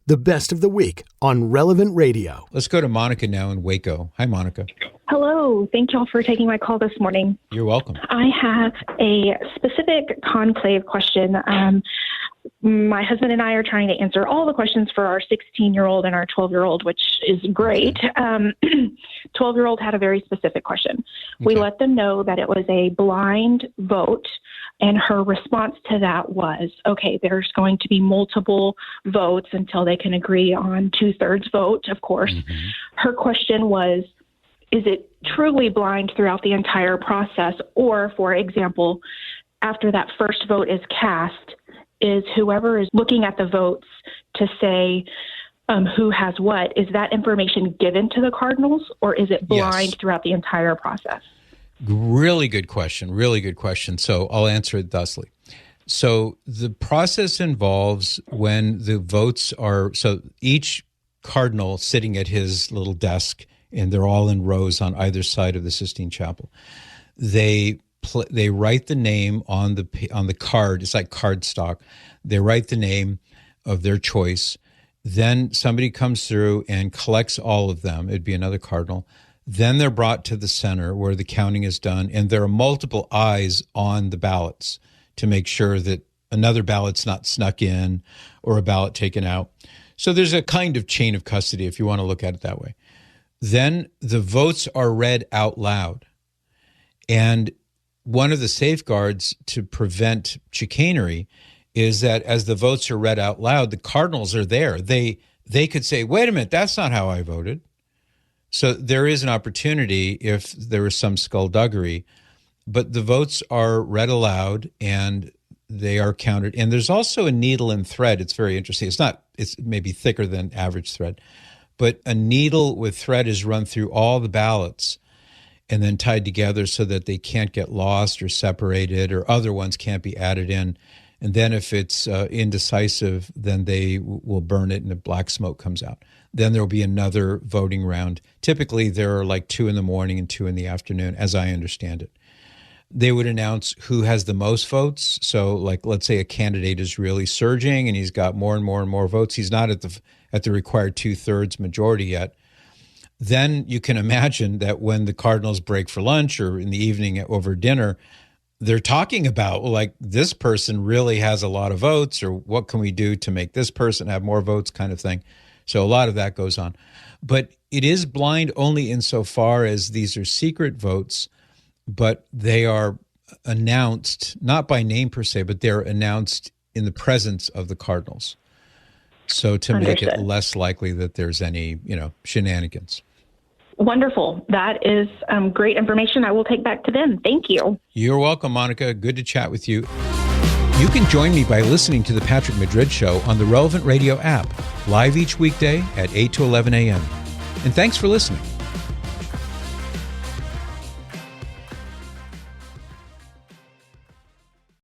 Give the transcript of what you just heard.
the best of the week on Relevant Radio. Let's go to Monica now in Waco. Hi, Monica. Hello. Thank y'all for taking my call this morning. You're welcome. I have a specific conclave question. My husband and I are trying to answer all the questions for our 16-year-old and our 12-year-old, which is great. 12-year-old had a very specific question. We let them know that it was a blind vote, and her response to that was, okay, there's going to be multiple votes until they can agree on 2/3 vote, of course. Her question was, is it truly blind throughout the entire process? Or, for example, after that first vote is cast, is whoever is looking at the votes to say who has what, is that information given to the cardinals, or is it blind throughout the entire process? Really good question. Really good question. So I'll answer it thusly. So the process involves when the votes are, so each cardinal sitting at his little desk, and they're all in rows on either side of the Sistine Chapel, they write the name on the card. It's like card stock. They write the name of their choice. Then somebody comes through and collects all of them. It'd be another cardinal. Then they're brought to the center where the counting is done, and there are multiple eyes on the ballots to make sure that another ballot's not snuck in or a ballot taken out. So there's a kind of chain of custody, if you want to look at it that way. Then the votes are read out loud. And one of the safeguards to prevent chicanery is that as the votes are read out loud, the cardinals are there. They could say, wait a minute, that's not how I voted. So there is an opportunity if there is some skullduggery, but the votes are read aloud and they are counted. And there's also a needle and thread. It's very interesting. It's maybe thicker than average thread, but a needle with thread is run through all the ballots and then tied together so that they can't get lost or separated, or other ones can't be added in. And then if it's indecisive, then they will burn it and the black smoke comes out. Then there'll be another voting round. Typically, there are like 2 in the morning and 2 in the afternoon, as I understand it. They would announce who has the most votes. So like, let's say a candidate is really surging and he's got more and more and more votes. He's not at the required 2/3 majority yet. Then you can imagine that when the cardinals break for lunch or in the evening over dinner, they're talking about, like, this person really has a lot of votes, or what can we do to make this person have more votes, kind of thing. So a lot of that goes on. But it is blind only insofar as these are secret votes, but they are announced, not by name per se, but they're announced in the presence of the cardinals. So to make it less likely that there's any, shenanigans. Wonderful. That is great information. I will take back to them. Thank you. You're welcome, Monica. Good to chat with you. You can join me by listening to The Patrick Madrid Show on the Relevant Radio app, live each weekday at 8 to 11 a.m. And thanks for listening.